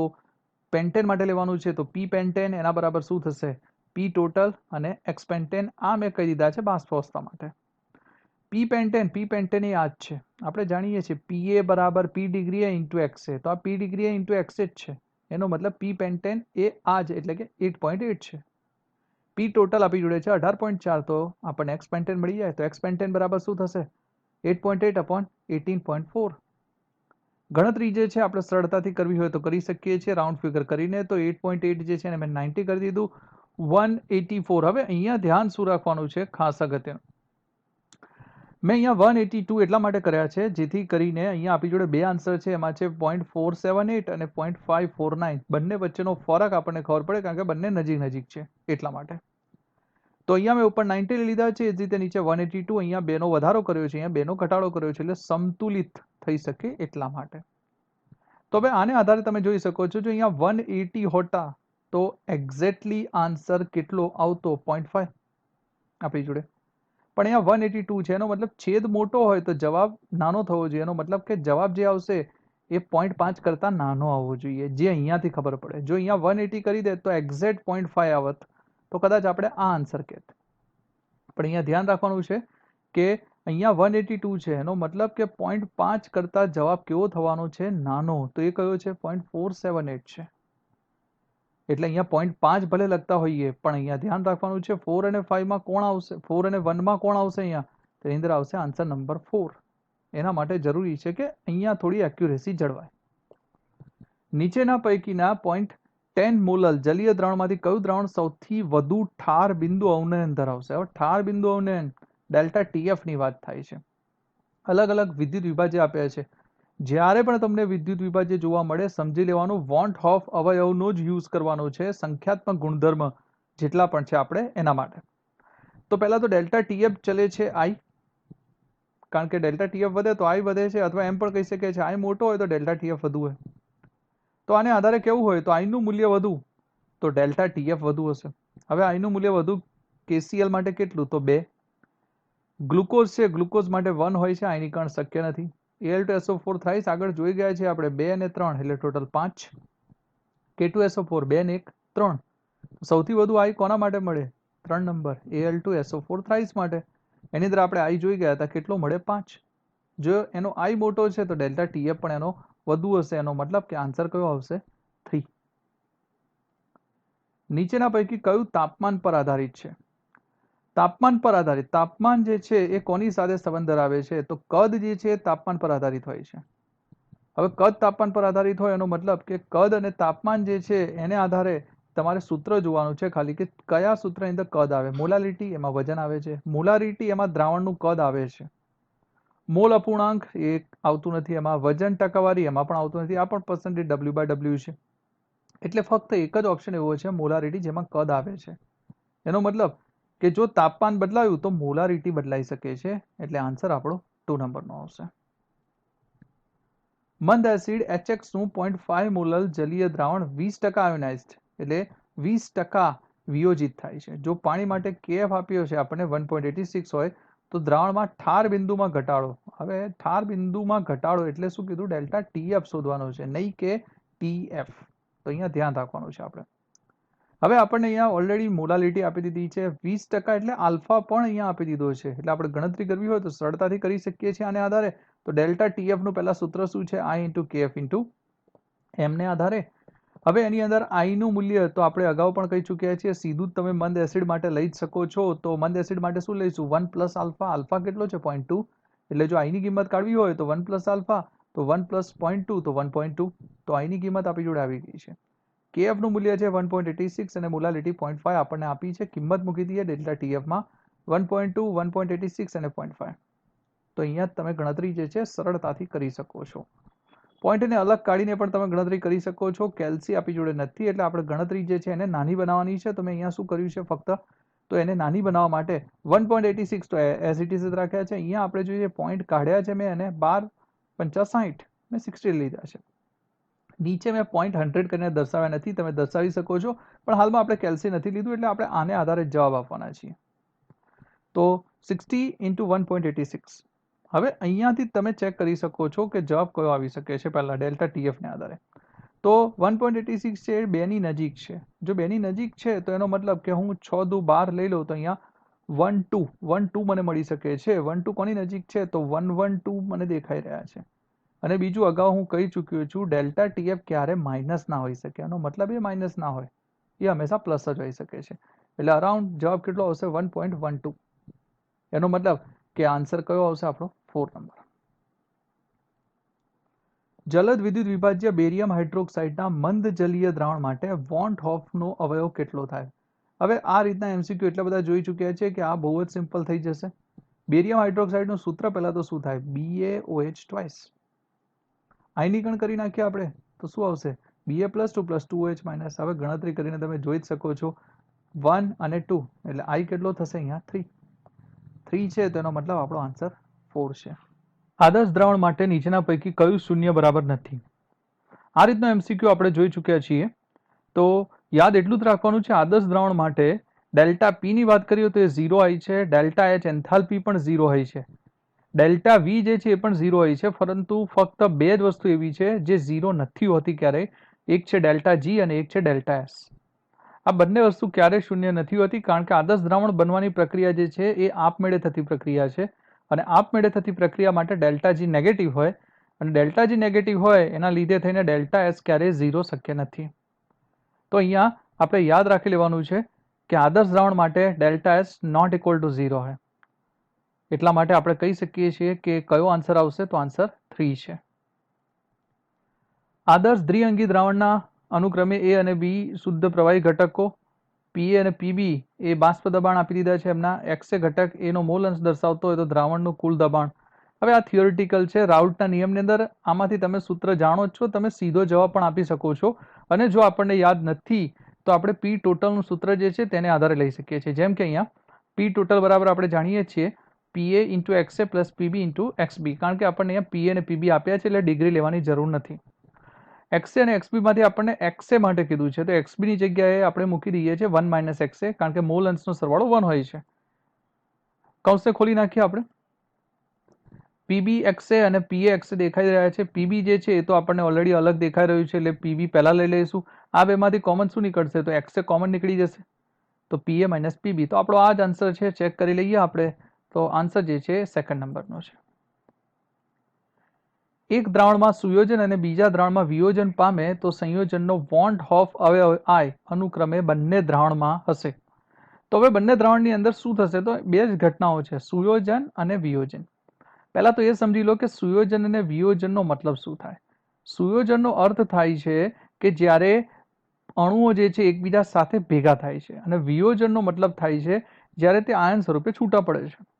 પેન્ટેન માટે લેવાનું છે તો પી પેન્ટેન એના બરાબર શું થશે? પી ટોટલ અને એક્સ પેન્ટેન. આ મેં કહી દીધા છે બાષ્પ અવસ્થા માટે. પી પેન્ટેન એ આ જ છે. આપણે જાણીએ છીએ પી એ બરાબર પી ડિગ્રી એ × એક્સ એ. તો આ પી ડિગ્રી એ × એક્સ એ જ છે. એનો મતલબ પી પેન્ટેન એ આ જ એટલે કે 8.8 છે. પી ટોટલ આપણી જોડે છે 18.4. તો આપણને એક્સ પેન્ટેન મળી જાય તો એક્સ પેન્ટેન બરાબર શું થશે? 8.8/18.4. ગણતરી જે છે આપણે સરળતાથી કરવી હોય તો કરી શકીએ છીએ રાઉન્ડ ફિગર કરીને. તો 8.8 જે છે એને મેં 90 કરી દીધું, 184. હવે અહીંયા ધ્યાન શું રાખવાનું છે, ખાસ અગત્યનું. મેં અહીંયા 182 એટલા માટે કર્યા છે જેથી કરીને અહીંયા આપણી જોડે બે આન્સર છે, એમાં છે 0.478 અને 0.549. બંને વચ્ચેનો ફરક આપણને ખબર પડે કારણ કે બંને નજીક નજીક છે એટલા માટે. તો અહીંયા મેં ઉપર 90 લીધા છે, એ જ રીતે નીચે 182. અહીંયા બેનો વધારો કર્યો છે, અહીંયા બેનો ઘટાડો કર્યો છે, એટલે સમતુલિત થઈ શકે એટલા માટે. તો હવે આને આધારે તમે જોઈ શકો છો, જો અહીંયા 180 હોતા તો એક્ઝેક્ટલી આન્સર કેટલો આવતો? 0.5 આપણી જોડે. પણ અહીંયા 182 છે, એનો મતલબ છેદ મોટો હોય તો જવાબ નાનો થવો જોઈએ. એનો મતલબ કે જવાબ જે આવશે એ 0.5 કરતા નાનો આવવો જોઈએ, જે અહીંયાથી ખબર પડે. જો અહીંયા 180 કરી દે તો એક્ઝેક્ટ 0.5 આવત તો કદાચ આપણે આ આન્સર કહેત. પણ અહીંયા ધ્યાન રાખવાનું છે કે અહીંયા 182 છે, એનો મતલબ કે 0.5 કરતા જવાબ કેવો થવાનો છે? નાનો. તો એ કયો છે? 0.478 છે. એટલે અહીંયા 0.5 ભલે લખતા હોઈએ પણ અહીંયા ધ્યાન રાખવાનું છે 4 અને 5 માં કોણ આવશે? 4 અને 1 માં કોણ આવશે? અહીંયા તેની અંદર આવશે આન્સર નંબર 4. એના માટે જરૂરી છે કે અહીંયા થોડી એક્યુરેસી જળવાય. નીચેના પૈકીના 0.10 મોલલ જલીય દ્રાવણમાંથી કયું દ્રાવણ સૌથી વધુ ઠાર બિંદુ અવનયન ધરાવશે? હવે ઠાર બિંદુ અવનયન ડેલ્ટા TF ની વાત થાય છે. અલગ અલગ વિદ્યુત વિભાજ્ય આપ્યા છે. જ્યારે પણ તમને વિદ્યુત વિભાજ્ય જોવા મળે સમજી લેવાનું વોન્ટ ઓફ અવયવનો જ યુઝ કરવાનો છે. સંખ્યાત્મક ગુણધર્મ જેટલા પણ છે આપણે એના માટે. તો પહેલા તો ડેલ્ટા TF ચલે છે I, કારણ કે ડેલ્ટા TF વધે તો I વધે છે, અથવા એમ પણ કહી શકીએ છીએ I મોટો હોય તો ડેલ્ટા TF વધુ હોય. તો આને આધારે કેવું હોય તો I નું મૂલ્ય વધુ તો ડેલ્ટા TF વધુ હશે. હવે I નું મૂલ્ય વધુ KCl માટે કેટલું? તો 2. ગ્લુકોઝ છે, ગ્લુકોઝ માટે 1 હોય છે, આયનીકરણ શક્ય નથી. Al2SO4 થ્રાઇસ આગળ જોઈ ગયા છે આપણે 2 અને 3 એટલે ટોટલ 5. K2SO4 2 અને 1 3. સૌથી વધુ I કોના માટે મળે? 3 નંબર Al2SO4 થ્રાઇસ માટે. એની અંદર આપણે I જોઈ ગયા હતા, કેટલો મળે? 5. જો એનો I મોટો છે તો ડેલ્ટા TF પણ એનો વધુ હશે. એનો મતલબ કે આન્સર કયો આવશે? 3. નીચેના પૈકી કયું તાપમાન પર આધારિત છે? તાપમાન પર આધારિત. તાપમાન જે છે એ કોની સાથે સંબંધ ધરાવે છે? તો કદ જે છે તાપમાન પર આધારિત હોય છે. હવે કદ તાપમાન પર આધારિત હોય એનો મતલબ કે કદ અને તાપમાન જે છે એને આધારે તમારે સૂત્ર જોવાનું છે ખાલી કે કયા સૂત્રની અંદર કદ આવે. મોલારિટી એમાં વજન આવે છે, મોલારિટી એમાં દ્રાવણનું કદ આવે છે, મોલ અપૂર્ણાંક એ આવતું નથી એમાં, વજન ટકાવારી એમાં પણ આવતું નથી. આ પણ પર્સન્ટેજ W/W છે. એટલે ફક્ત એક જ ઓપ્શન એવો છે મોલારિટી જેમાં કદ આવે છે. એનો મતલબ કે જો તાપમાન બદલાયું તો મોલારિટી બદલાઈ શકે છે. એટલે આન્સર આપણો 2 નંબરનો આવશે. મંદ એસિડ HX નું 0.5 મોલલ જલીય દ્રાવણ 20% આયોનાઇઝ્ડ એટલે 20% વિયોજિત થાય છે. જો પાણી માટે KF આપ્યો છે આપણને 1.86 હોય તો દ્રાવણમાં ઠાર બિંદુમાં ઘટાડો. હવે ઠાર બિંદુમાં ઘટાડો એટલે શું કીધું? ડેલ્ટા TF શોધવાનો છે, નહીં કે TF. તો અહીંયા ધ્યાન રાખવાનું છે આપણે. હવે આપણને અહીંયા ઓલરેડી મોલાલિટી આપી દીધી છે 20%, એટલે આલ્ફા પણ અહીંયા આપી દીધો છે. એટલે આપણે ગણતરી કરવી હોય તો સરળતાથી કરી શકીએ છીએ આને આધારે. તો ડેલ્ટા TF નું પહેલા સૂત્ર શું છે? I × KF × એમને આધારે હવે એની અંદર આઈનું મૂલ્ય તો આપણે અગાઉ પણ કહી ચૂક્યા છીએ, સીધું જ તમે મંદ એસિડ માટે લઈ જ શકો છો. તો મંદ એસિડ માટે શું લઈશું? 1 પ્લસ આલ્ફા. આલ્ફા કેટલો છે? 0.2. એટલે જો આઈની કિંમત કાઢવી હોય તો 1 પ્લસ આલ્ફા, તો 1 પ્લસ 0.2 તો 1.2. તો આઈની કિંમત આપણી જોડે આવી ગઈ છે. કેએફનું મૂલ્ય છે 1.86 અને મોલાલિટી 0.5 આપણને આપી છે. કિંમત મૂકી દઈએ ડેલ્ટા ટીએફમાં 1.2, 1.86 અને 0.5. તો અહીંયા તમે ગણતરી જે છે સરળતાથી કરી શકો છો. પોઈન્ટને અલગ કાઢીને પણ તમે ગણતરી કરી શકો છો. કેલ્સી આપણી જોડે નથી એટલે આપણે ગણતરી જે છે એને નાની બનાવવાની છે. તો મેં અહીંયા શું કર્યું છે ફક્ત તો એને નાની બનાવવા માટે 1.86 તો એઝ ઇટ ઇઝ રાખ્યા છે. અહીંયા આપણે જોઈએ પોઈન્ટ કાઢ્યા છે મેં એને 12, 50, 60 મેં 60 લીધા છે. નીચે મેં પોઈન્ટ 100 કરીને દર્શાવ્યા નથી, તમે દર્શાવી શકો છો, પણ હાલમાં આપણે કેલ્સી નથી લીધું એટલે આપણે આને આધારે જવાબ આપવાના છીએ. તો 60 into 1.86. હવે અહીંયાથી તમે ચેક કરી શકો છો કે જવાબ કયો આવી શકે છે. પહેલા ડેલ્ટા ટીએફને આધારે તો 1.86 છે એ 2ની નજીક છે. જો 2ની નજીક છે તો એનો મતલબ કે હું 6 દુ 12 લઈ લઉં તો અહીંયા 1.2 મને મળી શકે છે. 1.2 કોની નજીક છે? તો 1.12 મને દેખાઈ રહ્યા છે. અને બીજું અગાઉ હું કહી ચૂક્યો છું, ડેલ્ટા ટીએફ ક્યારે માઇનસ ના હોઈ શકે. એનો મતલબ એ માઇનસ ના હોય, એ હંમેશા પ્લસ જ હોઈ શકે છે. એટલે અરાઉન્ડ જવાબ કેટલો આવશે? 1.12. એનો મતલબ કે આન્સર કયો આવશે આપણો? 4 નંબર. જલદ વિદ્યુત વિભાજ્ય બેરિયમ હાઇડ્રોક્સાઇડના મંદ જલીય દ્રાવણ માટે વોન હોફનો અવયવ કેટલો થાય? હવે આ રીતના એમસીક્યુ એટલા બધા જોઈ ચૂક્યા છે કે આ બહુ જ સિમ્પલ થઈ જશે. બેરિયમ હાઇડ્રોક્સાઇડનું સૂત્ર પહેલા તો શું થાય? BaOH twice. આઈની ગણ કરી નાખીએ આપણે તો શું આવશે? Ba plus 2 plus 2OH minus. હવે ગણતરી કરીને તમે જોઈ જ શકો છો 1 અને 2 એટલે આઈ કેટલો થશે? અહીંયા 3. 3 છે તો એનો મતલબ આપણો આન્સર 4 છે. આદર્શ દ્રાવણ માટે નીચેના પૈકી કયું શૂન્ય બરાબર નથી? આ રીતનો એમસીક્યુ આપણે જોઈ ચૂક્યા છીએ. તો યાદ એટલું જ રાખવાનું છે, આદર્શ દ્રાવણ માટે ડેલ્ટા પી ની વાત કરીએ તો એ 0 હોય છે. ડેલ્ટા એચ એન્થાલ્પી પણ 0 હોય છે. ડેલ્ટા વી જે છે એ પણ 0 હોય છે, પરંતુ ફક્ત બે જ વસ્તુ એવી છે જે 0 નથી હોતી ક્યારેય. એક છે ડેલ્ટા જી અને એક છે ડેલ્ટા એસ. આ બંને વસ્તુ ક્યારેય શૂન્ય નથી હોતી, કારણ કે આદર્શ દ્રાવણ બનવાની પ્રક્રિયા જે છે એ આપમેળે થતી પ્રક્રિયા છે. અને આપમેળે થતી પ્રક્રિયા માટે ડેલ્ટા જી નેગેટિવ હોય અને ડેલ્ટા જી નેગેટિવ હોય એના લીધે થઈને ડેલ્ટા એસ ક્યારેય 0 શક્ય નથી. તો અહીંયા આપણે યાદ રાખી લેવાનું છે કે આદર્શ દ્રાવણ માટે delta S not equal to 0 હોય. એટલા માટે આપણે કહી શકીએ છીએ કે કયો આન્સર આવશે? તો આન્સર 3 છે. આદર્શ દ્વિઅંગી દ્રાવણના અનુક્રમે એ અને બી શુદ્ધ પ્રવાહી ઘટકો, પીએ અને પીબી એ બાષ્પ દબાણ આપી દીધા છે એમના. એક્સએ ઘટક એનો મોલ અંશ દર્શાવતો હોય તો દ્રાવણનું કુલ દબાણ. હવે આ થિયોરિટિકલ છે. રાઉલ્ટના નિયમની અંદર આમાંથી તમે સૂત્ર જાણો જ છો, તમે સીધો જવાબ પણ આપી શકો છો. અને જો આપણને યાદ નથી તો આપણે પી ટોટલનું સૂત્ર જે છે તેને આધારે લઈ શકીએ છીએ. જેમ કે અહીંયા પી ટોટલ બરાબર આપણે જાણીએ છીએ PA into XA plus PB into XB. કારણ કે આપણને અહીંયા પીએ અને પીબી આપ્યા છે એટલે ડિગ્રી લેવાની જરૂર નથી. એક્સએ અને એક્સબી માંથી આપણને એક્સએ માટે કીધું છે તો એક્સબીની જગ્યાએ આપણે મૂકી દઈએ છીએ 1 માઇનસ એક્સએ, કારણ કે મોલ અંશનો સરવાળો 1 હોય છે. કૌંસને ખોલી નાખીએ આપણે. પીબી એક્સએ અને પીએ એક્સએ દેખાઈ રહ્યા છે. પીબી જે છે એ તો આપણને ઓલરેડી અલગ દેખાઈ રહ્યું છે એટલે પીબી પહેલા લઈ લઈશું. આ બેમાંથી કોમન શું નીકળશે? તો એક્સએ કોમન નીકળી જશે. તો પીએ માઇનસ પીબી. તો આપણો આ જ આન્સર છે. ચેક કરી લઈએ આપણે. તો આન્સર જે છે સેકન્ડ નંબરનો છે. એક દ્રાવણમાં સુયોજન અને બીજા દ્રાવણમાં વિયોજન પામે તો સંયોજનનો વોન હોફ અવયવ આઈ અનુક્રમે બંને દ્રાવણમાં હશે. તો હવે બંને દ્રાવણની અંદર શું થશે? તો બે જ ઘટનાઓ છે, સુયોજન અને વિયોજન. પહેલા તો એ સમજી લો કે સુયોજન અને વિયોજનનો મતલબ શું થાય. સુયોજનનો અર્થ થાય છે કે જ્યારે અણુઓ જે છે એકબીજા સાથે ભેગા થાય છે, અને વિયોજનનો મતલબ થાય છે જ્યારે તે આયન સ્વરૂપે છૂટા પડે છે.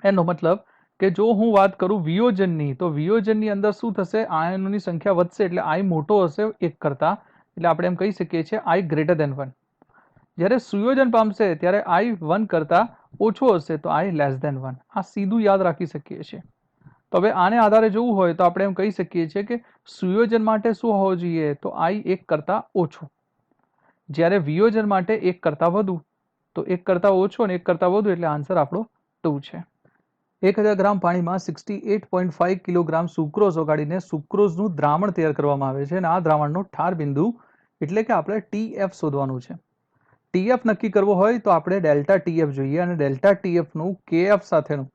એનો મતલબ કે જો હું વાત કરું વિયોજનની, તો વિયોજનની અંદર શું થશે? આયનોની સંખ્યા વધશે એટલે આઈ મોટો હશે 1 કરતાં, એટલે આપણે એમ કહી શકીએ છીએ આઈ ગ્રેટર ધેન 1. જ્યારે સુયોજન પામશે ત્યારે આઈ 1 કરતાં ઓછો હશે તો આઈ લેસ ધેન 1. આ સીધું યાદ રાખી શકીએ છીએ. તો હવે આને આધારે જોવું હોય તો આપણે એમ કહી શકીએ છીએ કે સુયોજન માટે શું હોવો જોઈએ? તો આઈ 1 કરતાં ઓછો. જ્યારે વિયોજન માટે 1 કરતાં વધુ. તો 1 કરતાં ઓછો અને 1 કરતાં વધુ એટલે આન્સર આપણો 2 છે. 1000 ગ્રામ પાણીમાં 68.5 કિલોગ્રામ સુક્રોઝ ઓગાળીને સુક્રોઝનું દ્રાવણ તૈયાર કરવામાં આવે છે અને આ દ્રાવણનો ઠાર બિંદુ એટલે કે આપણે ટીએફ શોધવાનું છે. ટીએફ નક્કી કરવો હોય તો આપણે ડેલ્ટા ટીએફ જોઈએ અને ડેલ્ટા ટીએફનું કેએફ સાથેનું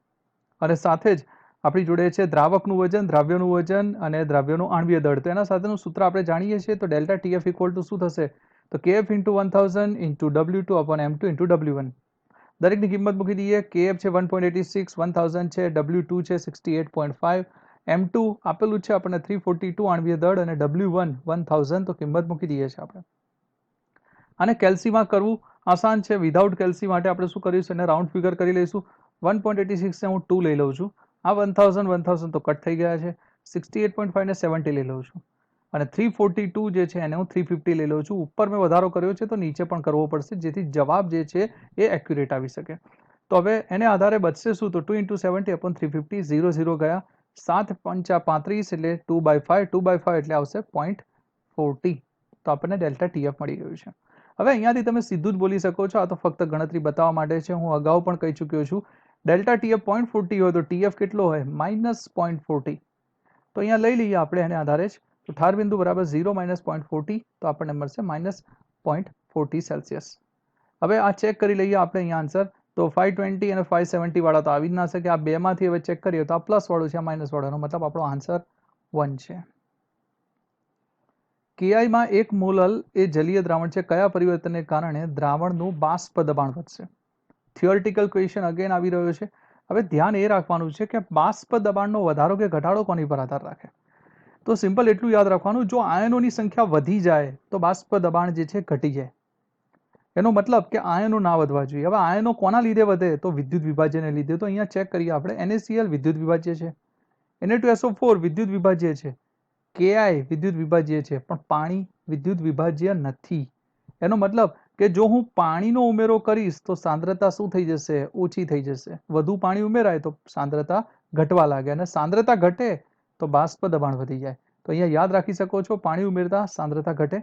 અને સાથે જ આપણી જોડે છે દ્રાવકનું વજન, દ્રાવ્યનું વજન અને દ્રાવ્યનું આણ્વીય દળ. તો એના સાથેનું સૂત્ર આપણે જાણીએ છીએ. તો ડેલ્ટા ટીએફ ઇક્વલ ટુ શું થશે? તો KF into 1000 into W2 upon M2 into W1. દરેકની કિંમત મૂકી દઈએ. કેએફ છે 1.86, 1000 છે, W2 છે 68.5, M2 આપેલું છે આપણને 342 આણ્વીય દળ અને W1 1000. તો કિંમત મૂકી દઈએ છીએ આપણે. આને કેલ્સીમાં કરવું આસાન છે. વિધાઉટ કેલ્સી માટે આપણે શું કરીશું? એને રાઉન્ડ ફિગર કરી લઈશું. 1.86 ને હું 2 લઈ લઉં છું. આ 1000 તો કટ થઈ ગયા છે. 68.5 ને 70 લઈ લઉં છું અને 342 જે છે એને હું 350 લઈ લઉં છું. ઉપર મેં વધારો કર્યો છે તો નીચે પણ કરવો પડશે, જેથી જવાબ જે છે એ એક્યુરેટ આવી શકે. તો હવે એને આધારે બચશે શું? તો 2 ઇન્ટુ 70 અપોન 350, 0 0 ગયા. 7 5 35 એટલે 2/5, 2/5 એટલે આવશે 0.40. તો આપણને ડેલ્ટા ટીએફ મળી ગયું છે. હવે અહીંયાથી તમે સીધું જ બોલી શકો છો, આ તો ફક્ત ગણતરી બતાવવા માટે છે. હું અગાઉ પણ કહી ચૂક્યો છું, ડેલ્ટા ટીએફ 0.40 હોય તો ટીએફ કેટલો હોય? -0.40. તો અહીંયા લઈ લઈએ આપણે એને આધારે જ. તો ઠાર બિંદુ બરાબર 0 - 0.40, તો આપણને મળશે -0.40 સેલ્સિયસ. હવે આ ચેક કરી લઈએ આપણે અહીંયા આન્સર. તો 520 અને 570 વાળા તો આવી જ ના શકે. આ બેમાંથી હવે ચેક કરીએ તો આ પ્લસ વાળું છે, આ માઇનસ વાળાનો મતલબ આપણો આન્સર 1 છે. કેઆઈમાં 1 મોલલ એ જલીય દ્રાવણ છે. કયા પરિવર્તનને કારણે દ્રાવણનું બાષ્પ દબાણ વધશે? થિયોરિટિકલ ક્વેશ્ચન અગેન આવી રહ્યો છે. હવે ધ્યાન એ રાખવાનું છે કે બાષ્પ દબાણનો વધારો કે ઘટાડો કોની પર આધાર રાખે? તો સિમ્પલ એટલું યાદ રાખવાનું, જો આયનોની સંખ્યા વધી જાય તો બાષ્પ દબાણ જે છે ઘટી જાય. એનો મતલબ કે આયનો ના વધવા જોઈએ. હવે આયનો કોના લીધે વધે? તો વિદ્યુત વિભાજ્યને લીધે. તો અહીંયા ચેક કરીએ આપણે. NaCl વિદ્યુત વિભાજ્ય છે, Na2SO4 વિદ્યુત વિભાજ્ય છે, Ki વિદ્યુત વિભાજ્ય છે, પણ પાણી વિદ્યુત વિભાજ્ય નથી. એનો મતલબ કે જો હું પાણીનો ઉમેરો કરીશ તો સાંદ્રતા શું થઈ જશે? ઓછી થઈ જશે. વધુ પાણી ઉમેરાય તો સાંદ્રતા ઘટવા લાગે, અને સાંદ્રતા ઘટે તો બાષ્પ દબાણ વધી જાય. તો અહીંયા યાદ રાખી શકો છો, પાણી ઉમેરતા સાંદ્રતા ઘટે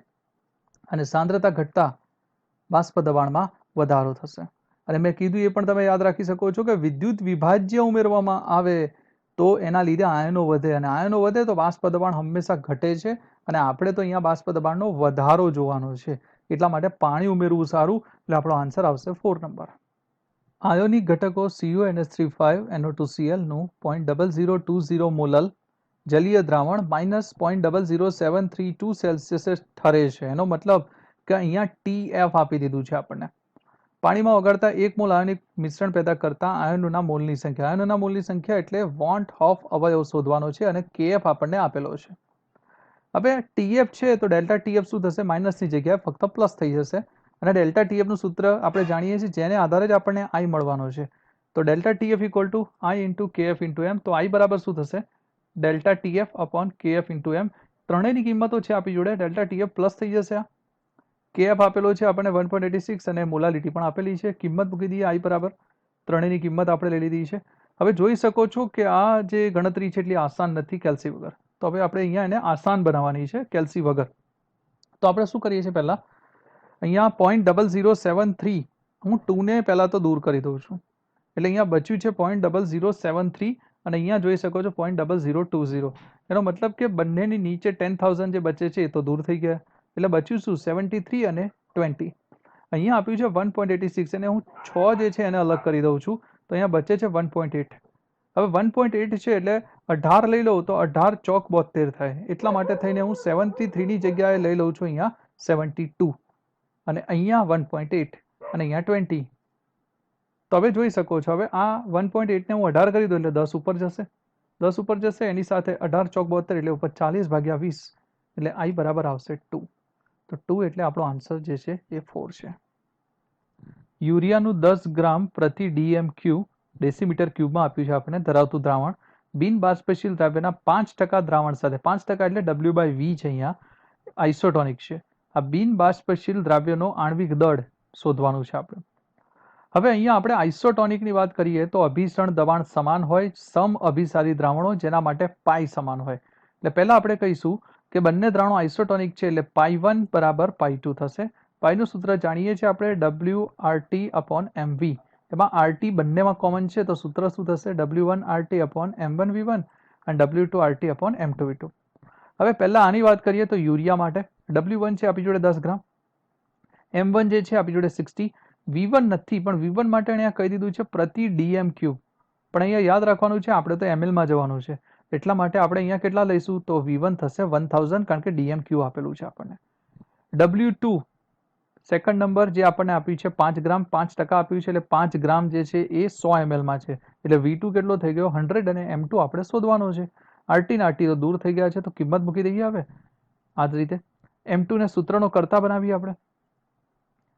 અને સાંદ્રતા ઘટતા બાષ્પ દબાણમાં વધારો થશે. અને મેં કીધું એ પણ તમે યાદ રાખી શકો છો કે વિદ્યુત વિભાજ્ય ઉમેરવામાં આવે તો એના લીધે આયનો વધે, અને આયનો વધે તો બાષ્પ દબાણ હંમેશા ઘટે છે. અને આપણે તો અહીંયા બાષ્પ દબાણનો વધારો જોવાનો છે, એટલા માટે પાણી ઉમેરવું સારું. એટલે આપણો આન્સર આવશે 4 નંબર. આયોનિક ઘટકો CuNH3 NO2Cl નું 0.0020 મોલલ જલીય દ્રાવણ -0.00732 સેલ્સિયસે ઠરે છે. એનો મતલબ કે અહીંયા TF આપી દીધું છે આપણને. પાણીમાં ઓગળતા 1 મોલ આયોનિક મિશ્રણ પેદા કરતા આયનોના મોલની સંખ્યા. આયનોના મોલની સંખ્યા એટલે વોન્ટ ઓફ અવયવ શોધવાનો છે, અને KF આપણને આપેલો છે. હવે TF છે તો ડેલ્ટા TF શું થશે? માઇનસની જગ્યાએ ફક્ત પ્લસ થઈ જશે. અને ડેલ્ટા TFનું સૂત્ર આપણે જાણીએ છીએ, જેને આધારે જ આપણને I મળવાનો છે. તો delta TF equal to I into KF into M. તો I બરાબર શું થશે? Delta TF upon KF into M. ત્રણેયની કિંમતો છે આપણી જોડે. ડેલ્ટા TF પ્લસ થઈ જશે. KF આપેલો છે આપણને 1.86 અને મોલાલિટી પણ આપેલી છે. કિંમત મૂકી દઈએ I બરાબર. ત્રણેયની કિંમત આપણે લઈ લીધી છે. હવે જોઈ શકો છો કે આ જે ગણતરી છે એટલી આસાન નથી કેલ્સી વગર. તો હવે આપણે અહીંયા એને આસાન બનાવવાની છે કેલ્સી વગર. તો આપણે શું કરીએ છીએ? પહેલાં અહીંયા 0.0073 હું 2 ને પહેલાં તો દૂર કરી દઉં છું. એટલે અહીંયા બચ્યું છે 0.0073 અને અહીંયા જોઈ શકો છો 0.0020. એનો મતલબ કે બંનેની નીચે 10,000 જે બચે છે એ તો દૂર થઈ ગયા. એટલે બચ્યું શું? 73 અને 20. અહીંયા આપ્યું છે 1.86 અને હું 6 જે છે એને અલગ કરી દઉં છું. તો અહીંયા બચે છે 1.8. હવે 1.8 છે એટલે 18 લઈ લઉં તો 18 ચોક 72 થાય. એટલા માટે થઈને હું 73ની જગ્યાએ લઈ લઉં છું અહીંયા 72 અને અહીંયા 1.8 અને અહીંયા 20. તો હવે જોઈ શકો છો, હવે આ 1.8 ને હું 18 કરી દઉં એટલે 10 ઉપર જશે. 10 ઉપર જશે, એની સાથે 18 ચોક 72 એટલે ઉપર 40/20 એટલે I બરાબર આવશે 2. તો 2 એટલે આપણો આન્સર જે છે એ 4 છે. યુરિયાનું 10 ગ્રામ પ્રતિ DMQ ડેસીમીટર ક્યુબમાં આપ્યું છે આપણે ધરાવતું દ્રાવણ બિન બાષ્પશીલ દ્રાવ્યના 5% દ્રાવણ સાથે, 5% એટલે W/V છે, અહીંયા આઇસોટોનિક છે. આ બિન બાષ્પશીલ દ્રાવ્યનો આણ્વિક દળ શોધવાનું છે આપણે. હવે અહીંયા આપણે આઇસોટોનિકની વાત કરીએ તો અભિસરણ દબાણ સમાન હોય, સમ અભિસારી દ્રાવણો જેના માટે પાઈ સમાન હોય. એટલે પહેલા આપણે કહીશું કે બંને દ્રાવણો આઇસોટોનિક છે એટલે π1 બરાબર π2 થશે. પાઈનું સૂત્ર જાણીએ છીએ આપણે WRT અપોન MV. એમાં RT બંનેમાં કોમન છે તો સૂત્ર શું થશે? W1RT અપોન M1V1 અને W2RT અપોન M2V2. હવે પહેલા આની વાત કરીએ તો યુરિયા માટે W1 છે આપણી જોડે 10 ગ્રામ, M1 જે છે આપણી જોડે 60, V1 નથી પણ V1 માટે અહીંયા કહી દીધું છે પ્રતિ DMQ, પણ અહીંયા યાદ રાખવાનું છે આપણે તો ml માં જવાનું છે, એટલા માટે આપણે અહીંયા કેટલા લઈશું તો V1 થશે 1000, કારણ કે DMQ આપેલું છે આપણને. W2 સેકન્ડ નંબર જે આપણને આપ્યું છે 5 ગ્રામ, 5% આપ્યું છે, એટલે 5 ગ્રામ જે છે એ 100 ml માં છે, એટલે V2 કેટલો થઈ ગયો 100, અને M2 આપણે શોધવાનો છે. RT ને RT તો દૂર થઈ ગયા છે, તો કિંમત મૂકી દઈએ. હવે આ જ રીતે M2 ને સૂત્રનો કરતા બનાવીએ આપણે,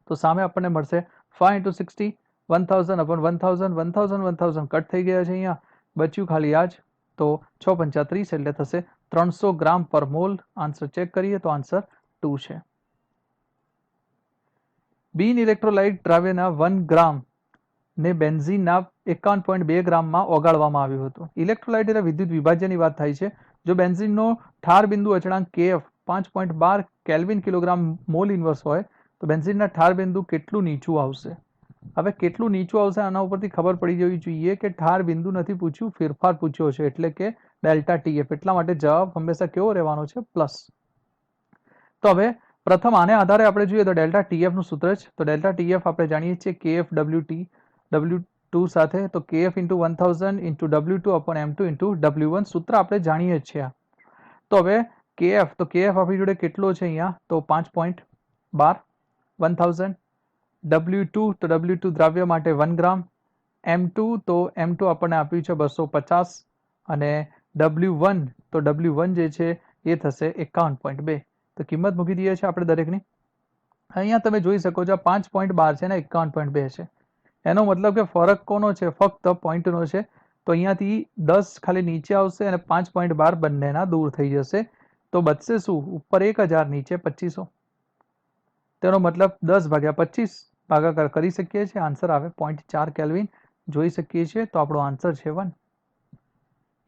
તો સામે આપણને મળશે 5 × 60, 1000 upon 1000, 1000 1000 કટ થઈ ગયા છે, અહીંયા બચ્યું ખાલી આ જ, તો 6 × 5 = 30, એટલે થશે 300 ગ્રામ પર મોલ. આન્સર ચેક કરીએ તો આન્સર 2 છે. બીન ઇલેક્ટ્રોલાઇટ દ્રાવ્યના 1 ગ્રામ ને બેન્ઝીનના 51.2 ગ્રામમાં ઓગાળવામાં આવ્યું હતું. ઇલેક્ટ્રોલાઇટ એટલે વિદ્યુત વિભાજ્યની વાત થાય છે. જો બેન્ઝીનનો ઠાર બિંદુ અચળાંક Kf 5.12 kelvin kilogram mall inverse હોય, તો બેન્ઝીનના ઠાર બિંદુ કેટલું નીચું આવશે? હવે કેટલું નીચું આવશે આના ઉપરથી ખબર પડી જવી જોઈએ કે ઠાર બિંદુ નથી પૂછ્યું, ફેરફાર પૂછ્યો છે, એટલે કે ડેલ્ટા TF. એટલા માટે જવાબ હંમેશા કેવો રહેવાનો છે? પ્લસ. તો હવે પ્રથમ આને આધારે આપણે જોઈએ તો ડેલ્ટા TF નું સૂત્ર છે. તો ડેલ્ટા TF આપણે જાણીએ છીએ KF W2 સાથે, તો KF × 1000 × W2 upon M2 × W1 સૂત્ર આપણે જાણીએ જ છીએ. તો હવે KF, તો KF આપણી જોડે કેટલો છે અહીંયા તો 5.12 1000, W2 તો W2 દ્રાવ્ય માટે 1 ગ્રામ, M2 તો M2 આપણને આપ્યું છે 250, અને W1 તો W1 જે છે એ થશે 51.2. તો કિંમત મૂકી દઈએ છીએ આપણે દરેકની. અહીંયા તમે જોઈ શકો છો 5.12 છે ને 51.2 છે, એનો મતલબ કે ફરક કોનો છે? ફક્ત પોઈન્ટનો છે. તો અહીંયાથી 10 ખાલી નીચે આવશે અને 5.12 બંનેના દૂર થઈ જશે, તો બચશે શું? ઉપર 1000, નીચે 2500. તેનો મતલબ 10/25 ભાગાકાર કરી શકીએ છીએ, આન્સર આવે 0.4 કેલ્વિન. જોઈ શકીએ છીએ, તો આપણો આન્સર છે 1.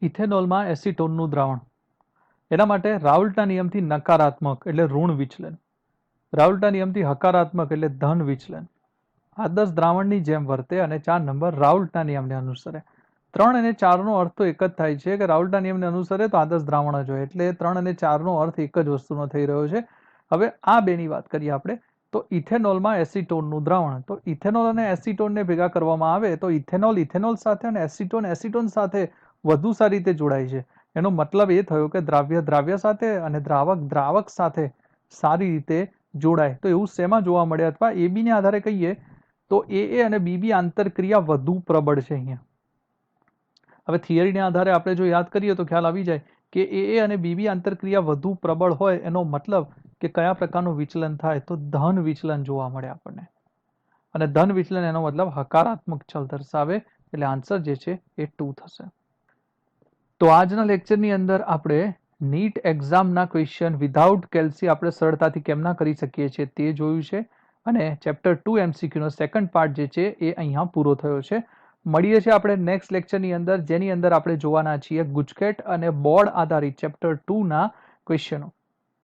ઇથેનોલમાં એસિટોનનું દ્રાવણ, એના માટે રાઉલ્ટના નિયમથી નકારાત્મક એટલે ઋણ વિચલન, રાઉલ્ટના નિયમથી હકારાત્મક એટલે ધન વિચલન, આદર્શ દ્રાવણની જેમ વર્તે, અને 4 નંબર રાઉલ્ટના નિયમને અનુસરે. 3 અને 4 નો અર્થ તો એક જ થાય છે કે રાઉલ્ટના નિયમને અનુસરે તો આદર્શ દ્રાવણ જ હોય, એટલે 3 અને 4 નો અર્થ એક જ વસ્તુનો થઈ રહ્યો છે. હવે આ બેની વાત કરીએ આપણે, તો ઇથેનોલમાં એસિટોનનું દ્રાવણ, તો ઇથેનોલ અને એસિટોનને ભેગા કરવામાં આવે તો ઇથેનોલ ઇથેનોલ સાથે અને એસિટોન એસિટોન સાથે વધુ સારી રીતે જોડાય છે. એનો મતલબ એ થયો કે દ્રાવ્ય દ્રાવ્ય સાથે અને દ્રાવક દ્રાવક સાથે સારી રીતે જોડાય. તો એવું શેમાં જોવા મળે? અથવા AB ને આધારે કહીએ તો AA અને BB આંતરક્રિયા વધુ પ્રબળ છે અહીંયા. હવે થિયરીને આધારે આપણે જો યાદ કરીએ તો ખ્યાલ આવી જાય કે AA અને BB આંતરક્રિયા વધુ પ્રબળ હોય, એનો મતલબ કે કયા પ્રકારનું વિચલન થાય? તો ધન વિચલન જોવા મળે આપણને, અને ધન વિચલન એનો મતલબ હકારાત્મક ચલ દર્શાવે, એટલે આન્સર જે છે એ 2 થશે. તો આજના લેક્ચરની અંદર આપણે નીટ એક્ઝામના ક્વેશ્ચન વિધાઉટ કેલ્સી આપણે સરળતાથી કેમના કરી શકીએ છીએ તે જોયું છે, અને ચેપ્ટર 2 MCQ નો સેકન્ડ પાર્ટ જે છે એ અહીંયા પૂરો થયો છે. મળીએ છીએ આપણે નેક્સ્ટ લેક્ચરની અંદર, જેની અંદર આપણે જોવાના છીએ ગુજકેટ અને બોર્ડ આધારિત ચેપ્ટર 2 ના ક્વેશ્ચનો.